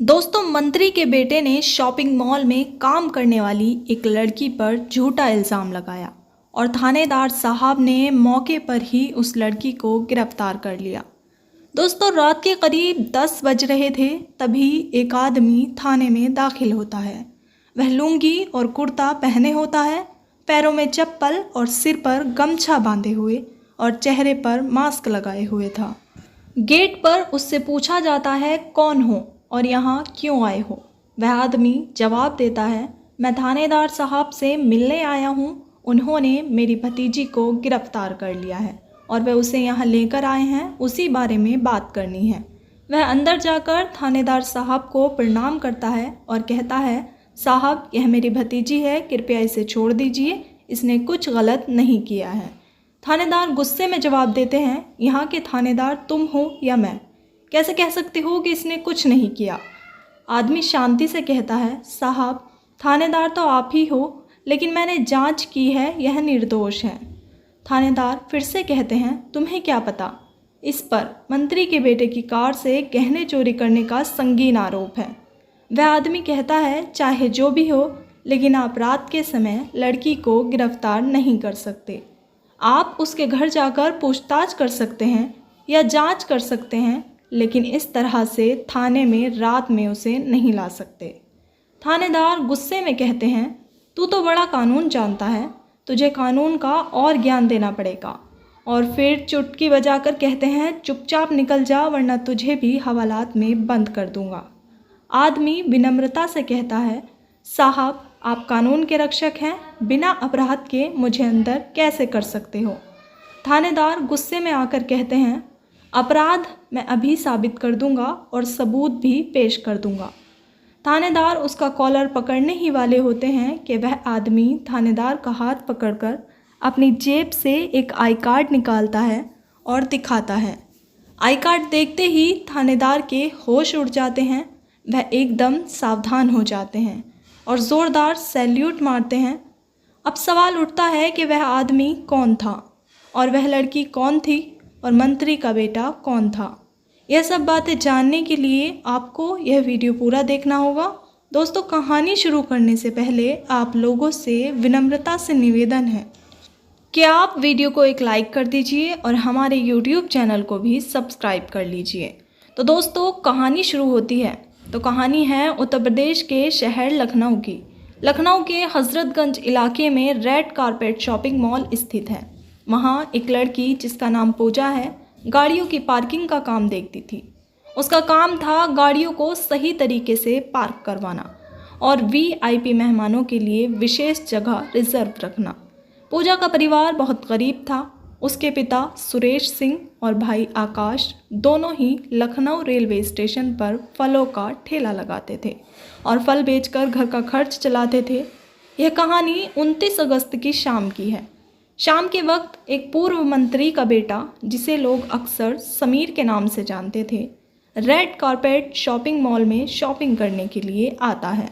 दोस्तों, मंत्री के बेटे ने शॉपिंग मॉल में काम करने वाली एक लड़की पर झूठा इल्ज़ाम लगाया और थानेदार साहब ने मौके पर ही उस लड़की को गिरफ्तार कर लिया। दोस्तों, रात के करीब 10 बज रहे थे, तभी एक आदमी थाने में दाखिल होता है। वह लुंगी और कुर्ता पहने होता है, पैरों में चप्पल और सिर पर गमछा बांधे हुए और चेहरे पर मास्क लगाए हुए था। गेट पर उससे पूछा जाता है, कौन हो और यहाँ क्यों आए हो। वह आदमी जवाब देता है, मैं थानेदार साहब से मिलने आया हूँ। उन्होंने मेरी भतीजी को गिरफ्तार कर लिया है और वह उसे यहाँ लेकर आए हैं, उसी बारे में बात करनी है। वह अंदर जाकर थानेदार साहब को प्रणाम करता है और कहता है, साहब, यह मेरी भतीजी है, कृपया इसे छोड़ दीजिए, इसने कुछ गलत नहीं किया है। थानेदार गुस्से में जवाब देते हैं, यहाँ के थानेदार तुम हो या मैं? कैसे कह सकते हो कि इसने कुछ नहीं किया? आदमी शांति से कहता है, साहब, थानेदार तो आप ही हो, लेकिन मैंने जांच की है, यह निर्दोष है। थानेदार फिर से कहते हैं, तुम्हें क्या पता? इस पर मंत्री के बेटे की कार से गहने चोरी करने का संगीन आरोप है। वह आदमी कहता है, चाहे जो भी हो, लेकिन आप रात के समय लड़की को गिरफ्तार नहीं कर सकते। आप उसके घर जाकर पूछताछ कर सकते हैं या जांच कर सकते हैं, लेकिन इस तरह से थाने में रात में उसे नहीं ला सकते। थानेदार गुस्से में कहते हैं, तू तो बड़ा कानून जानता है, तुझे कानून का और ज्ञान देना पड़ेगा। और फिर चुटकी बजाकर कहते हैं, चुपचाप निकल जा, वरना तुझे भी हवालात में बंद कर दूंगा। आदमी विनम्रता से कहता है, साहब, आप कानून के रक्षक हैं, बिना अपराध के मुझे अंदर कैसे कर सकते हो? थानेदार गुस्से में आकर कहते हैं, अपराध मैं अभी साबित कर दूंगा और सबूत भी पेश कर दूंगा। थानेदार उसका कॉलर पकड़ने ही वाले होते हैं कि वह आदमी थानेदार का हाथ पकड़कर अपनी जेब से एक आई कार्ड निकालता है और दिखाता है। आई कार्ड देखते ही थानेदार के होश उड़ जाते हैं। वह एकदम सावधान हो जाते हैं और ज़ोरदार सैल्यूट मारते हैं। अब सवाल उठता है कि वह आदमी कौन था और वह लड़की कौन थी और मंत्री का बेटा कौन था। यह सब बातें जानने के लिए आपको यह वीडियो पूरा देखना होगा। दोस्तों, कहानी शुरू करने से पहले आप लोगों से विनम्रता से निवेदन है कि आप वीडियो को एक लाइक कर दीजिए और हमारे YouTube चैनल को भी सब्सक्राइब कर लीजिए। तो दोस्तों, कहानी शुरू होती है। तो कहानी है उत्तर प्रदेश के शहर लखनऊ की। लखनऊ के हजरतगंज इलाके में रेड कारपेट शॉपिंग मॉल स्थित है। वहाँ एक लड़की जिसका नाम पूजा है, गाड़ियों की पार्किंग का काम देखती थी। उसका काम था गाड़ियों को सही तरीके से पार्क करवाना और VIP मेहमानों के लिए विशेष जगह रिजर्व रखना। पूजा का परिवार बहुत गरीब था। उसके पिता सुरेश सिंह और भाई आकाश दोनों ही लखनऊ रेलवे स्टेशन पर फलों का ठेला लगाते थे और फल बेचकर घर का खर्च चलाते थे। यह कहानी 29 अगस्त की शाम की है। शाम के वक्त एक पूर्व मंत्री का बेटा, जिसे लोग अक्सर समीर के नाम से जानते थे, रेड कारपेट शॉपिंग मॉल में शॉपिंग करने के लिए आता है।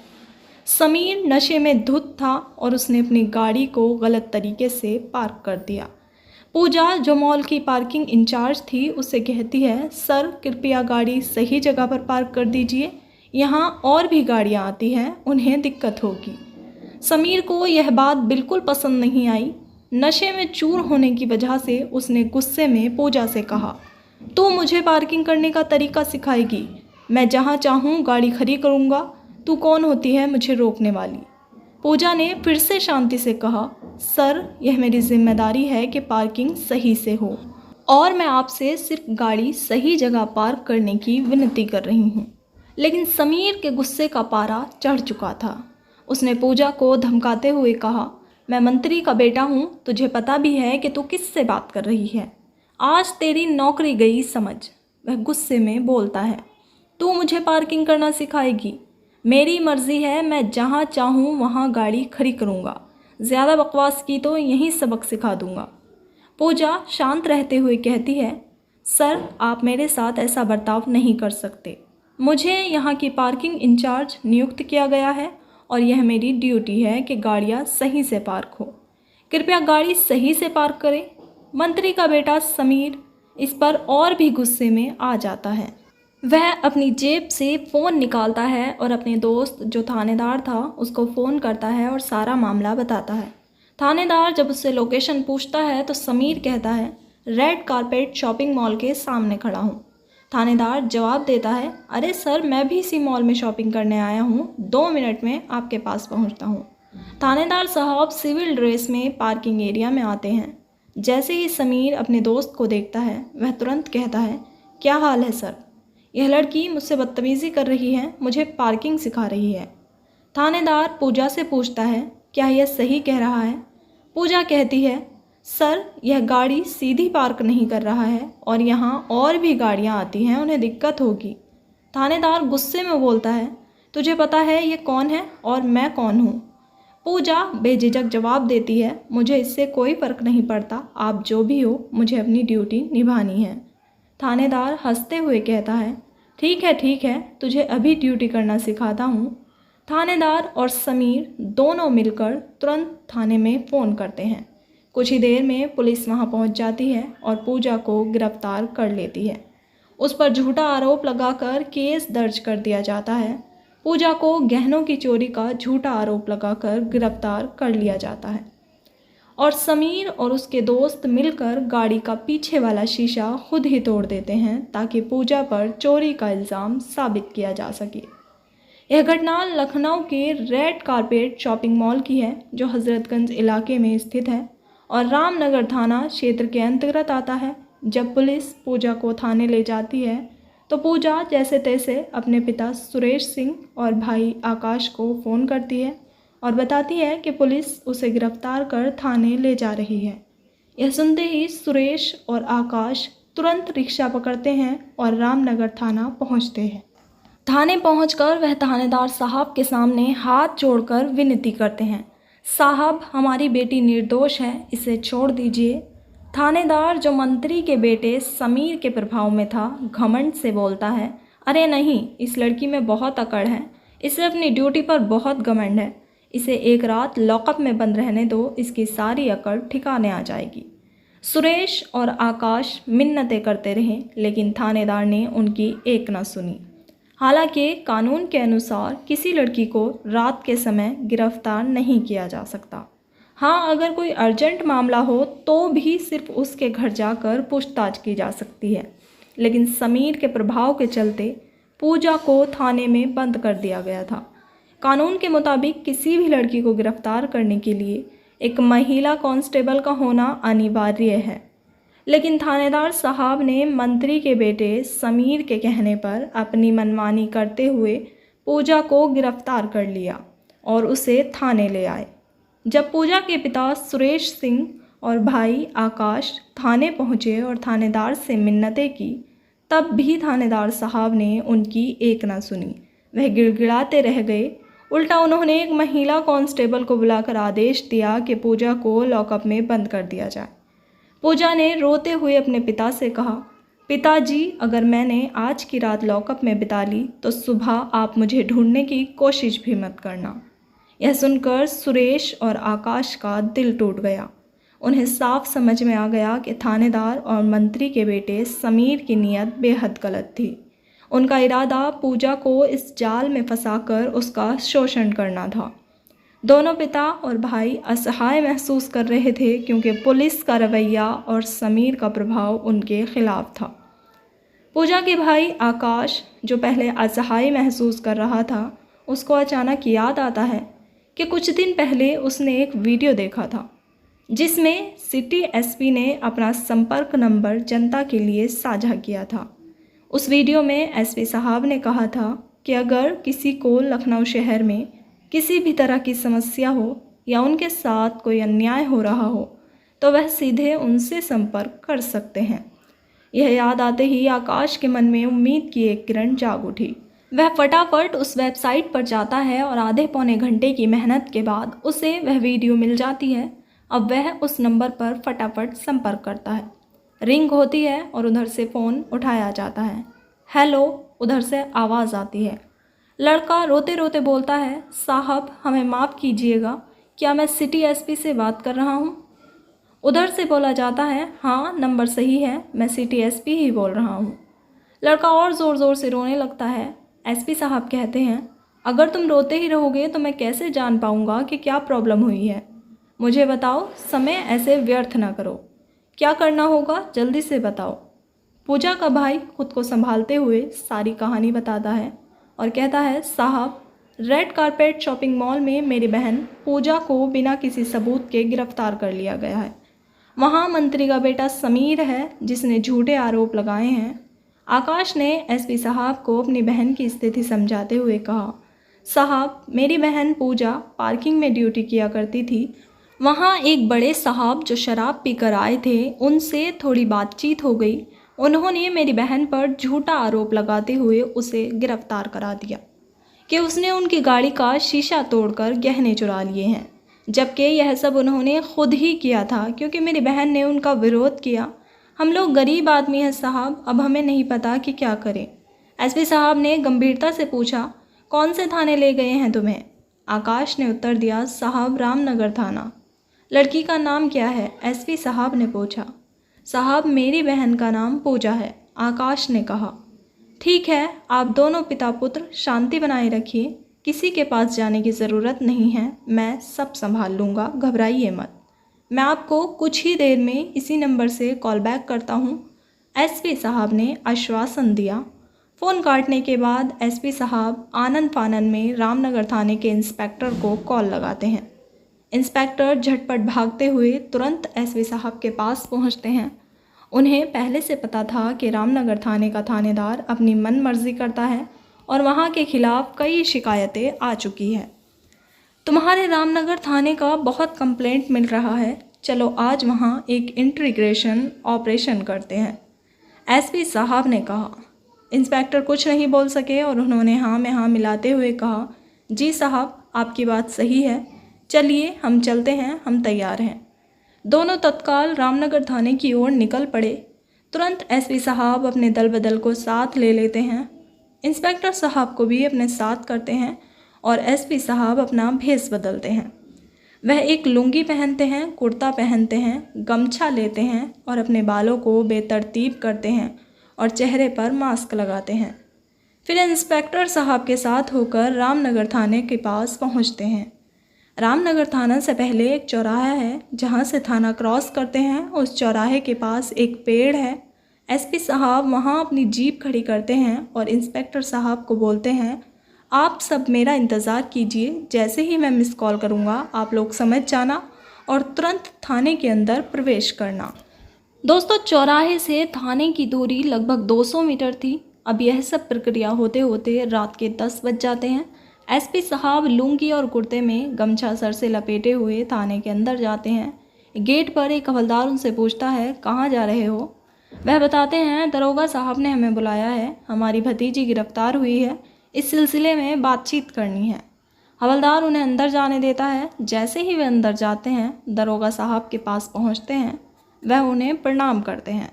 समीर नशे में धुत था और उसने अपनी गाड़ी को गलत तरीके से पार्क कर दिया। पूजा, जो मॉल की पार्किंग इंचार्ज थी, उसे कहती है, सर, कृपया गाड़ी सही जगह पर पार्क कर दीजिए, यहाँ और भी गाड़ियाँ आती हैं, उन्हें दिक्कत होगी। समीर को यह बात बिल्कुल पसंद नहीं आई। नशे में चूर होने की वजह से उसने गुस्से में पूजा से कहा, तू मुझे पार्किंग करने का तरीका सिखाएगी? मैं जहाँ चाहूँ गाड़ी खड़ी करूँगा, तू कौन होती है मुझे रोकने वाली? पूजा ने फिर से शांति से कहा, सर, यह मेरी जिम्मेदारी है कि पार्किंग सही से हो और मैं आपसे सिर्फ गाड़ी सही जगह पार्क करने की विनती कर रही हूँ। लेकिन समीर के गुस्से का पारा चढ़ चुका था। उसने पूजा को धमकाते हुए कहा, मैं मंत्री का बेटा हूँ, तुझे पता भी है कि तू किससे बात कर रही है। आज तेरी नौकरी गई समझ। वह गुस्से में बोलता है, तू मुझे पार्किंग करना सिखाएगी? मेरी मर्जी है, मैं जहाँ चाहूँ वहाँ गाड़ी खड़ी करूँगा। ज़्यादा बकवास की तो यहीं सबक सिखा दूँगा। पूजा शांत रहते हुए कहती है, सर, आप मेरे साथ ऐसा बर्ताव नहीं कर सकते। मुझे यहाँ की पार्किंग इंचार्ज नियुक्त किया गया है और यह मेरी ड्यूटी है कि गाड़ियाँ सही से पार्क हो। कृपया गाड़ी सही से पार्क करें। मंत्री का बेटा समीर इस पर और भी गुस्से में आ जाता है। वह अपनी जेब से फ़ोन निकालता है और अपने दोस्त जो थानेदार था उसको फ़ोन करता है और सारा मामला बताता है। थानेदार जब उससे लोकेशन पूछता है तो समीर कहता है, रेड कारपेट शॉपिंग मॉल के सामने खड़ा हूँ। थानेदार जवाब देता है, अरे सर, मैं भी इसी मॉल में शॉपिंग करने आया हूँ, 2 मिनट में आपके पास पहुँचता हूँ। थानेदार साहब सिविल ड्रेस में पार्किंग एरिया में आते हैं। जैसे ही समीर अपने दोस्त को देखता है वह तुरंत कहता है, क्या हाल है सर? यह लड़की मुझसे बदतमीज़ी कर रही है, मुझे पार्किंग सिखा रही है। थानेदार पूजा से पूछता है, क्या यह सही कह रहा है? पूजा कहती है, सर, यह गाड़ी सीधी पार्क नहीं कर रहा है और यहाँ और भी गाड़ियाँ आती हैं, उन्हें दिक्कत होगी। थानेदार गुस्से में बोलता है, तुझे पता है ये कौन है और मैं कौन हूँ? पूजा बेझिझक जवाब देती है, मुझे इससे कोई फ़र्क नहीं पड़ता, आप जो भी हो, मुझे अपनी ड्यूटी निभानी है। थानेदार हंसते हुए कहता है, ठीक है, तुझे अभी ड्यूटी करना सिखाता हूँ। थानेदार और समीर दोनों मिलकर तुरंत थाने में फ़ोन करते हैं। कुछ ही देर में पुलिस वहाँ पहुँच जाती है और पूजा को गिरफ्तार कर लेती है। उस पर झूठा आरोप लगाकर केस दर्ज कर दिया जाता है। पूजा को गहनों की चोरी का झूठा आरोप लगाकर गिरफ्तार कर लिया जाता है और समीर और उसके दोस्त मिलकर गाड़ी का पीछे वाला शीशा खुद ही तोड़ देते हैं ताकि पूजा पर चोरी का इल्ज़ाम साबित किया जा सके। यह घटना लखनऊ के रेड कारपेट शॉपिंग मॉल की है जो हज़रतगंज इलाके में स्थित है और रामनगर थाना क्षेत्र के अंतर्गत आता है। जब पुलिस पूजा को थाने ले जाती है तो पूजा जैसे तैसे अपने पिता सुरेश सिंह और भाई आकाश को फ़ोन करती है और बताती है कि पुलिस उसे गिरफ्तार कर थाने ले जा रही है। यह सुनते ही सुरेश और आकाश तुरंत रिक्शा पकड़ते हैं और रामनगर थाना पहुंचते हैं। थाने पहुंचकर वह थानेदार साहब के सामने हाथ जोड़कर विनती करते हैं, साहब, हमारी बेटी निर्दोष है, इसे छोड़ दीजिए। थानेदार जो मंत्री के बेटे समीर के प्रभाव में था घमंड से बोलता है, अरे नहीं, इस लड़की में बहुत अकड़ है, इसे अपनी ड्यूटी पर बहुत घमंड है, इसे एक रात लॉकअप में बंद रहने दो, इसकी सारी अकड़ ठिकाने आ जाएगी। सुरेश और आकाश मिन्नतें करते रहे लेकिन थानेदार ने उनकी एक न सुनी। हालांकि कानून के अनुसार किसी लड़की को रात के समय गिरफ्तार नहीं किया जा सकता। हाँ, अगर कोई अर्जेंट मामला हो तो भी सिर्फ उसके घर जाकर पूछताछ की जा सकती है, लेकिन समीर के प्रभाव के चलते पूजा को थाने में बंद कर दिया गया था। कानून के मुताबिक किसी भी लड़की को गिरफ्तार करने के लिए एक महिला कांस्टेबल का होना अनिवार्य है, लेकिन थानेदार साहब ने मंत्री के बेटे समीर के कहने पर अपनी मनमानी करते हुए पूजा को गिरफ्तार कर लिया और उसे थाने ले आए। जब पूजा के पिता सुरेश सिंह और भाई आकाश थाने पहुँचे और थानेदार से मिन्नतें की, तब भी थानेदार साहब ने उनकी एक न सुनी। वह गिड़गिड़ाते रह गए। उल्टा उन्होंने एक महिला कांस्टेबल को बुलाकर आदेश दिया कि पूजा को लॉकअप में बंद कर दिया जाए। पूजा ने रोते हुए अपने पिता से कहा, पिताजी, अगर मैंने आज की रात लॉकअप में बिता ली तो सुबह आप मुझे ढूंढने की कोशिश भी मत करना। यह सुनकर सुरेश और आकाश का दिल टूट गया। उन्हें साफ समझ में आ गया कि थानेदार और मंत्री के बेटे समीर की नीयत बेहद गलत थी। उनका इरादा पूजा को इस जाल में फंसाकर उसका शोषण करना था। दोनों पिता और भाई असहाय महसूस कर रहे थे क्योंकि पुलिस का रवैया और समीर का प्रभाव उनके खिलाफ था। पूजा के भाई आकाश, जो पहले असहाय महसूस कर रहा था, उसको अचानक याद आता है कि कुछ दिन पहले उसने एक वीडियो देखा था जिसमें सिटी एसपी ने अपना संपर्क नंबर जनता के लिए साझा किया था। उस वीडियो में एसपी साहब ने कहा था कि अगर किसी को लखनऊ शहर में किसी भी तरह की समस्या हो या उनके साथ कोई अन्याय हो रहा हो तो वह सीधे उनसे संपर्क कर सकते हैं। यह याद आते ही आकाश के मन में उम्मीद की एक किरण जाग उठी। वह फटाफट उस वेबसाइट पर जाता है और आधे पौने घंटे की मेहनत के बाद उसे वह वीडियो मिल जाती है। अब वह उस नंबर पर फटाफट संपर्क करता है। रिंग होती है और उधर से फ़ोन उठाया जाता है। हेलो, उधर से आवाज़ आती है। लड़का रोते रोते बोलता है, साहब, हमें माफ़ कीजिएगा, क्या मैं सिटी एसपी से बात कर रहा हूँ? उधर से बोला जाता है, हाँ, नंबर सही है, मैं सिटी एसपी ही बोल रहा हूँ। लड़का और ज़ोर ज़ोर से रोने लगता है। एसपी साहब कहते हैं, अगर तुम रोते ही रहोगे तो मैं कैसे जान पाऊंगा कि क्या प्रॉब्लम हुई है। मुझे बताओ, समय ऐसे व्यर्थ ना करो। क्या करना होगा जल्दी से बताओ। पूजा का भाई खुद को संभालते हुए सारी कहानी बताता है और कहता है, साहब, रेड कारपेट शॉपिंग मॉल में मेरी बहन पूजा को बिना किसी सबूत के गिरफ्तार कर लिया गया है। वहाँ मंत्री का बेटा समीर है जिसने झूठे आरोप लगाए हैं। आकाश ने एसपी साहब को अपनी बहन की स्थिति समझाते हुए कहा, साहब, मेरी बहन पूजा पार्किंग में ड्यूटी किया करती थी। वहाँ एक बड़े साहब जो शराब पीकर आए थे, उनसे थोड़ी बातचीत हो गई। उन्होंने मेरी बहन पर झूठा आरोप लगाते हुए उसे गिरफ्तार करा दिया कि उसने उनकी गाड़ी का शीशा तोड़कर गहने चुरा लिए हैं, जबकि यह सब उन्होंने खुद ही किया था क्योंकि मेरी बहन ने उनका विरोध किया। हम लोग गरीब आदमी हैं साहब, अब हमें नहीं पता कि क्या करें। एसपी साहब ने गंभीरता से पूछा, कौन से थाने ले गए हैं तुम्हें? आकाश ने उत्तर दिया, साहब, रामनगर थाना। लड़की का नाम क्या है? एसपी साहब ने पूछा। साहब, मेरी बहन का नाम पूजा है, आकाश ने कहा। ठीक है, आप दोनों पिता पुत्र शांति बनाए रखिए, किसी के पास जाने की ज़रूरत नहीं है, मैं सब संभाल लूँगा, घबराइए मत। मैं आपको कुछ ही देर में इसी नंबर से कॉल बैक करता हूँ, एसपी साहब ने आश्वासन दिया। फ़ोन काटने के बाद एसपी साहब आनन फानन में रामनगर थाने के इंस्पेक्टर को कॉल लगाते हैं। इंस्पेक्टर झटपट भागते हुए तुरंत एसपी साहब के पास पहुँचते हैं। उन्हें पहले से पता था कि रामनगर थाने का थानेदार अपनी मनमर्जी करता है और वहाँ के खिलाफ कई शिकायतें आ चुकी है। तुम्हारे रामनगर थाने का बहुत कंप्लेंट मिल रहा है, चलो आज वहाँ एक इंटीग्रेशन ऑपरेशन करते हैं, एसपी साहब ने कहा। इंस्पेक्टर कुछ नहीं बोल सके और उन्होंने हाँ में हाँ मिलाते हुए कहा, जी साहब, आपकी बात सही है, चलिए हम चलते हैं, हम तैयार हैं। दोनों तत्काल रामनगर थाने की ओर निकल पड़े। तुरंत एसपी साहब अपने दल बदल को साथ ले लेते हैं। इंस्पेक्टर साहब को भी अपने साथ करते हैं और एसपी साहब अपना भेष बदलते हैं। वह एक लुंगी पहनते हैं, कुर्ता पहनते हैं, गमछा लेते हैं और अपने बालों को बेतरतीब करते हैं और चेहरे पर मास्क लगाते हैं। फिर इंस्पेक्टर साहब के साथ होकर रामनगर थाने के पास पहुंचते हैं। रामनगर थाना से पहले एक चौराहा है, जहां से थाना क्रॉस करते हैं उस चौराहे के पास एक पेड़ है। एसपी साहब वहां अपनी जीप खड़ी करते हैं और इंस्पेक्टर साहब को बोलते हैं, आप सब मेरा इंतज़ार कीजिए, जैसे ही मैं मिस कॉल करूंगा आप लोग समझ जाना और तुरंत थाने के अंदर प्रवेश करना। दोस्तों, चौराहे से थाने की दूरी लगभग 200 मीटर थी। अब यह सब प्रक्रिया होते होते रात के 10 बज जाते हैं। एसपी साहब लुंगी और कुर्ते में गमछा सर से लपेटे हुए थाने के अंदर जाते हैं। गेट पर एक हवलदार उनसे पूछता है, कहाँ जा रहे हो? वह बताते हैं, दरोगा साहब ने हमें बुलाया है, हमारी भतीजी गिरफ्तार हुई है, इस सिलसिले में बातचीत करनी है। हवलदार उन्हें अंदर जाने देता है। जैसे ही वे अंदर जाते हैं, दरोगा साहब के पास पहुंचते हैं। वह उन्हें प्रणाम करते हैं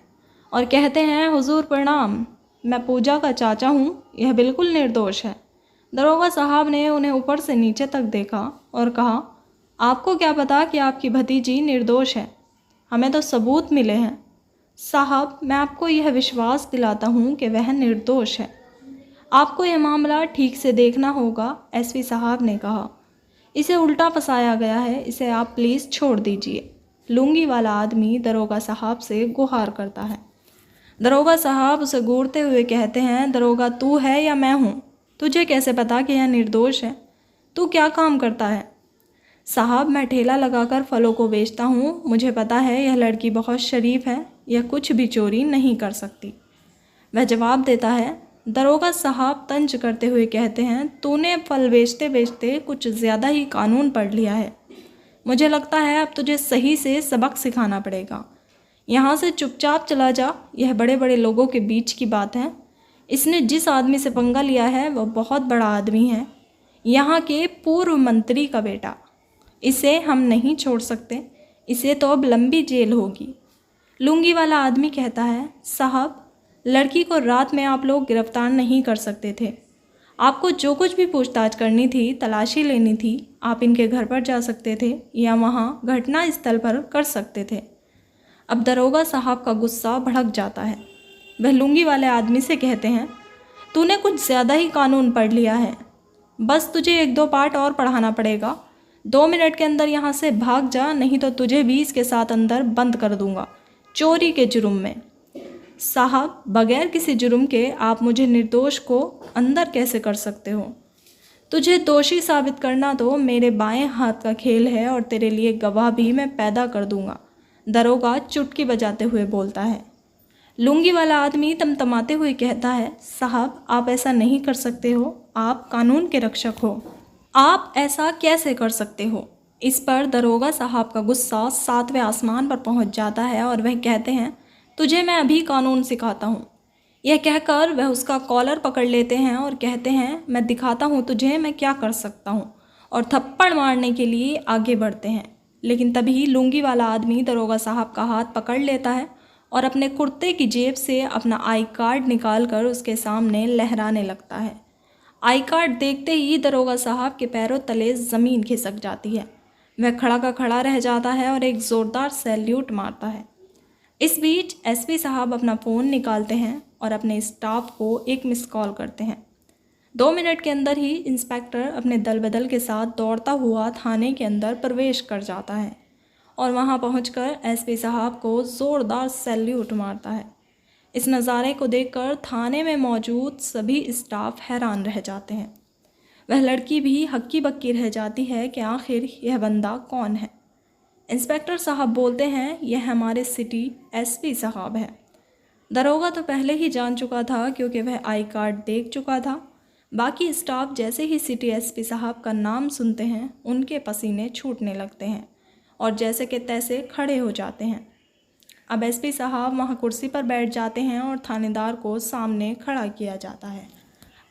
और कहते हैं, हुजूर प्रणाम, मैं पूजा का चाचा हूँ, यह बिल्कुल निर्दोष है। दरोगा साहब ने उन्हें ऊपर से नीचे तक देखा और कहा, आपको क्या पता कि आपकी भतीजी निर्दोष है? हमें तो सबूत मिले हैं। साहब, मैं आपको यह विश्वास दिलाता हूँ कि वह निर्दोष है। आपको यह मामला ठीक से देखना होगा, एसपी साहब ने कहा। इसे उल्टा फंसाया गया है, इसे आप प्लीज़ छोड़ दीजिए। लुंगी वाला आदमी दरोगा साहब से गुहार करता है। दरोगा साहब उसे घूरते हुए कहते हैं, दरोगा तू है या मैं हूँ? तुझे कैसे पता कि यह निर्दोष है? तू क्या काम करता है? साहब, मैं ठेला लगाकर फलों को बेचता हूँ, मुझे पता है यह लड़की बहुत शरीफ है, यह कुछ भी चोरी नहीं कर सकती। वह जवाब देता है। दरोगा साहब तंज करते हुए कहते हैं, तूने फल बेचते बेचते कुछ ज़्यादा ही कानून पढ़ लिया है। मुझे लगता है अब तुझे सही से सबक सिखाना पड़ेगा। यहाँ से चुपचाप चला जा, यह बड़े बड़े लोगों के बीच की बात है। इसने जिस आदमी से पंगा लिया है वह बहुत बड़ा आदमी है, यहाँ के पूर्व मंत्री का बेटा। इसे हम नहीं छोड़ सकते, इसे तो अब लंबी जेल होगी। लुंगी वाला आदमी कहता है, साहब, लड़की को रात में आप लोग गिरफ्तार नहीं कर सकते थे। आपको जो कुछ भी पूछताछ करनी थी, तलाशी लेनी थी, आप इनके घर पर जा सकते थे या वहाँ घटना स्थल पर कर सकते थे। अब दरोगा साहब का गुस्सा भड़क जाता है। वह लुंगी वाले आदमी से कहते हैं, तूने कुछ ज़्यादा ही कानून पढ़ लिया है, बस तुझे 1-2 पार्ट और पढ़ाना पड़ेगा। 2 मिनट के अंदर यहाँ से भाग जा, नहीं तो तुझे भी इसके साथ अंदर बंद कर दूंगा, चोरी के जुर्म में। साहब, बगैर किसी जुर्म के आप मुझे निर्दोष को अंदर कैसे कर सकते हो? तुझे दोषी साबित करना तो मेरे बाएं हाथ का खेल है और तेरे लिए गवाह भी मैं पैदा कर दूंगा, दरोगा चुटकी बजाते हुए बोलता है। लुंगी वाला आदमी तमतमाते हुए कहता है, साहब आप ऐसा नहीं कर सकते हो, आप कानून के रक्षक हो, आप ऐसा कैसे कर सकते हो? इस पर दरोगा साहब का गुस्सा 7वें आसमान पर पहुंच जाता है और वह कहते हैं, तुझे मैं अभी कानून सिखाता हूँ। यह कहकर वह उसका कॉलर पकड़ लेते हैं और कहते हैं, मैं दिखाता हूँ तुझे मैं क्या कर सकता हूँ, और थप्पड़ मारने के लिए आगे बढ़ते हैं। लेकिन तभी लुंगी वाला आदमी दरोगा साहब का हाथ पकड़ लेता है और अपने कुर्ते की जेब से अपना आई कार्ड निकाल कर उसके सामने लहराने लगता है। आई कार्ड देखते ही दरोगा साहब के पैरों तले ज़मीन खिसक जाती है। वह खड़ा का खड़ा रह जाता है और एक ज़ोरदार सैल्यूट मारता है। इस बीच एसपी साहब अपना फ़ोन निकालते हैं और अपने स्टाफ को एक मिस कॉल करते हैं। 2 मिनट के अंदर ही इंस्पेक्टर अपने दल बदल के साथ दौड़ता हुआ थाने के अंदर प्रवेश कर जाता है और वहां पहुंचकर एसपी साहब को ज़ोरदार सैल्यूट मारता है। इस नज़ारे को देखकर थाने में मौजूद सभी स्टाफ हैरान रह जाते हैं। वह लड़की भी हक्की बक्की रह जाती है कि आखिर यह बंदा कौन है। इंस्पेक्टर साहब बोलते हैं, यह हमारे सिटी एसपी साहब हैं। दरोगा तो पहले ही जान चुका था क्योंकि वह आई कार्ड देख चुका था। बाकी स्टाफ जैसे ही सिटी एसपी साहब का नाम सुनते हैं उनके पसीने छूटने लगते हैं और जैसे के तैसे खड़े हो जाते हैं। अब एसपी साहब वहाँ कुर्सी पर बैठ जाते हैं और थानेदार को सामने खड़ा किया जाता है।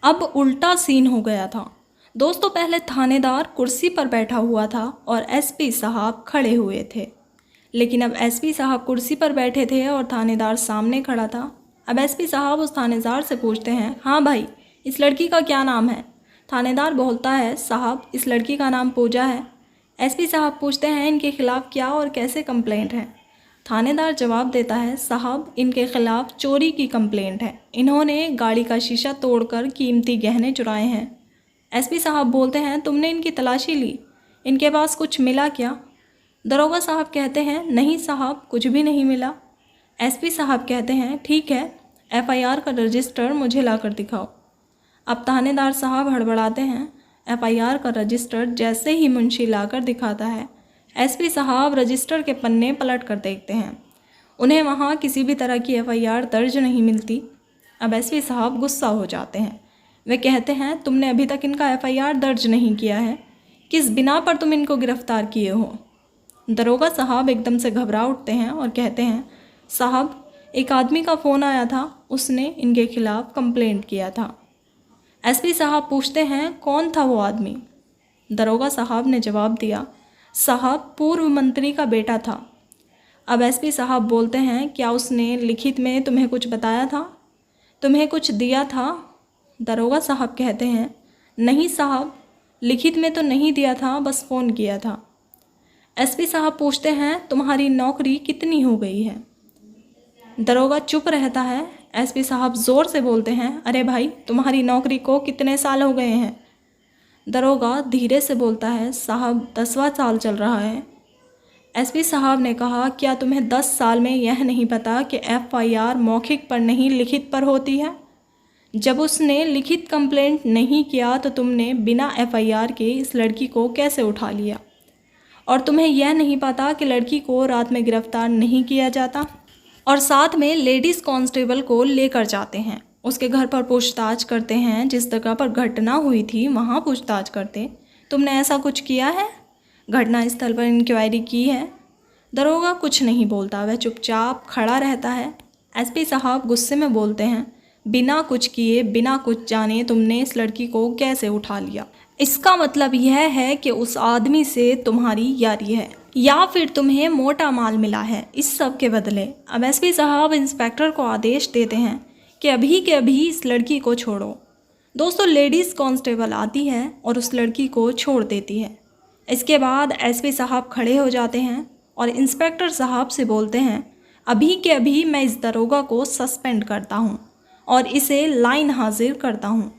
अब उल्टा सीन हो गया था दोस्तों। पहले थानेदार कुर्सी पर बैठा हुआ था और एसपी साहब खड़े हुए थे, लेकिन अब एसपी साहब कुर्सी पर बैठे थे और थानेदार सामने खड़ा था। अब एसपी साहब उस थानेदार से पूछते हैं, हाँ भाई, इस लड़की का क्या नाम है? थानेदार बोलता है, साहब इस लड़की का नाम पूजा है। एसपी साहब पूछते हैं, इनके खिलाफ़ क्या और कैसे कंप्लेंट है? थानेदार जवाब देता है, साहब इनके खिलाफ़ चोरी की कंप्लेंट है, इन्होंने गाड़ी का शीशा तोड़कर कीमती गहने चुराए हैं। एसपी साहब बोलते हैं, तुमने इनकी तलाशी ली, इनके पास कुछ मिला क्या? दरोगा साहब कहते हैं, नहीं साहब कुछ भी नहीं मिला। एसपी साहब कहते हैं, ठीक है, एफआईआर का रजिस्टर मुझे लाकर दिखाओ। अब थानेदार साहब हड़बड़ाते हैं। एफआईआर का रजिस्टर जैसे ही मुंशी लाकर दिखाता है, एसपी साहब रजिस्टर के पन्ने पलट कर देखते हैं। उन्हें वहाँ किसी भी तरह की एफआईआर दर्ज नहीं मिलती। अब एसपी साहब गुस्सा हो जाते हैं। वे कहते हैं, तुमने अभी तक इनका एफआईआर दर्ज नहीं किया है, किस बिना पर तुम इनको गिरफ्तार किए हो? दरोगा साहब एकदम से घबरा उठते हैं और कहते हैं, साहब एक आदमी का फ़ोन आया था, उसने इनके खिलाफ़ कंप्लेंट किया था। एसपी साहब पूछते हैं, कौन था वो आदमी? दरोगा साहब ने जवाब दिया, साहब पूर्व मंत्री का बेटा था। अब एसपी साहब बोलते हैं, क्या उसने लिखित में तुम्हें कुछ बताया था, तुम्हें कुछ दिया था? दरोगा साहब कहते हैं, नहीं साहब, लिखित में तो नहीं दिया था, बस फ़ोन किया था। एसपी साहब पूछते हैं, तुम्हारी नौकरी कितनी हो गई है? दरोगा चुप रहता है। एसपी साहब ज़ोर से बोलते हैं, अरे भाई, तुम्हारी नौकरी को कितने साल हो गए हैं? दरोगा धीरे से बोलता है, साहब 10वां साल चल रहा है। एसपी साहब ने कहा, क्या तुम्हें 10 साल में यह नहीं पता कि एफआईआर मौखिक पर नहीं लिखित पर होती है? जब उसने लिखित कंप्लेंट नहीं किया तो तुमने बिना एफआईआर के इस लड़की को कैसे उठा लिया? और तुम्हें यह नहीं पता कि लड़की को रात में गिरफ्तार नहीं किया जाता और साथ में लेडीज़ कांस्टेबल को लेकर जाते हैं, उसके घर पर पूछताछ करते हैं, जिस जगह पर घटना हुई थी वहाँ पूछताछ करते। तुमने ऐसा कुछ किया है? घटना स्थल पर इंक्वायरी की है? दरोगा कुछ नहीं बोलता, वह चुपचाप खड़ा रहता है। एसपी साहब गुस्से में बोलते हैं, बिना कुछ किए बिना कुछ जाने तुमने इस लड़की को कैसे उठा लिया? इसका मतलब यह है कि उस आदमी से तुम्हारी यारी है या फिर तुम्हें मोटा माल मिला है इस सब के बदले। अब एसपी साहब इंस्पेक्टर को आदेश देते हैं कि अभी के अभी इस लड़की को छोड़ो। दोस्तों, लेडीज़ कांस्टेबल आती है और उस लड़की को छोड़ देती है। इसके बाद एसपी साहब खड़े हो जाते हैं और इंस्पेक्टर साहब से बोलते हैं, अभी के अभी मैं इस दरोगा को सस्पेंड करता हूँ और इसे लाइन हाजिर करता हूँ।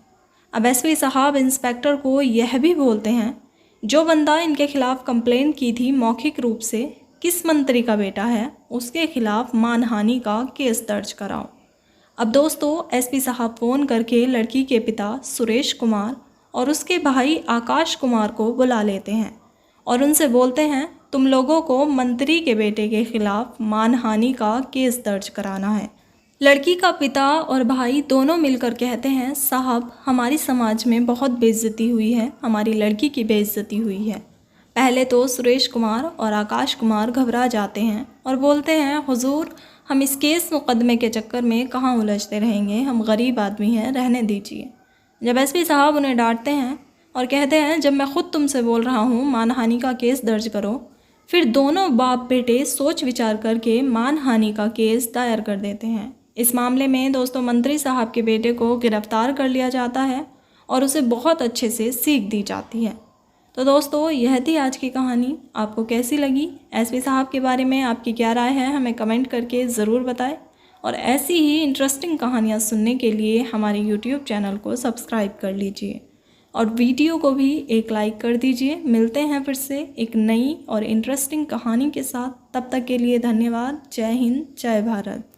अब एसपी साहब इंस्पेक्टर को यह भी बोलते हैं, जो बंदा इनके खिलाफ कंप्लेंट की थी मौखिक रूप से, किस मंत्री का बेटा है, उसके खिलाफ मानहानि का केस दर्ज कराओ। अब दोस्तों एसपी साहब फ़ोन करके लड़की के पिता सुरेश कुमार और उसके भाई आकाश कुमार को बुला लेते हैं और उनसे बोलते हैं, तुम लोगों को मंत्री के बेटे के खिलाफ मानहानि का केस दर्ज कराना है। लड़की का पिता और भाई दोनों मिलकर कहते हैं, साहब हमारी समाज में बहुत बेइज्जती हुई है, हमारी लड़की की बेइज्जती हुई है। पहले तो सुरेश कुमार और आकाश कुमार घबरा जाते हैं और बोलते हैं, हुजूर हम इस केस मुकदमे के चक्कर में कहाँ उलझते रहेंगे, हम गरीब आदमी हैं, रहने दीजिए। जब एसपी साहब उन्हें डांटते हैं और कहते हैं, जब मैं ख़ुद तुमसे बोल रहा हूँ मानहानि का केस दर्ज करो, फिर दोनों बाप बेटे सोच विचार करके मानहानि का केस दायर कर देते हैं। इस मामले में दोस्तों मंत्री साहब के बेटे को गिरफ्तार कर लिया जाता है और उसे बहुत अच्छे से सीख दी जाती है। तो दोस्तों यह थी आज की कहानी। आपको कैसी लगी? एसपी साहब के बारे में आपकी क्या राय है, हमें कमेंट करके ज़रूर बताएं। और ऐसी ही इंटरेस्टिंग कहानियाँ सुनने के लिए हमारे यूट्यूब चैनल को सब्सक्राइब कर लीजिए और वीडियो को भी एक लाइक कर दीजिए। मिलते हैं फिर से एक नई और इंटरेस्टिंग कहानी के साथ। तब तक के लिए धन्यवाद। जय हिंद, जय भारत।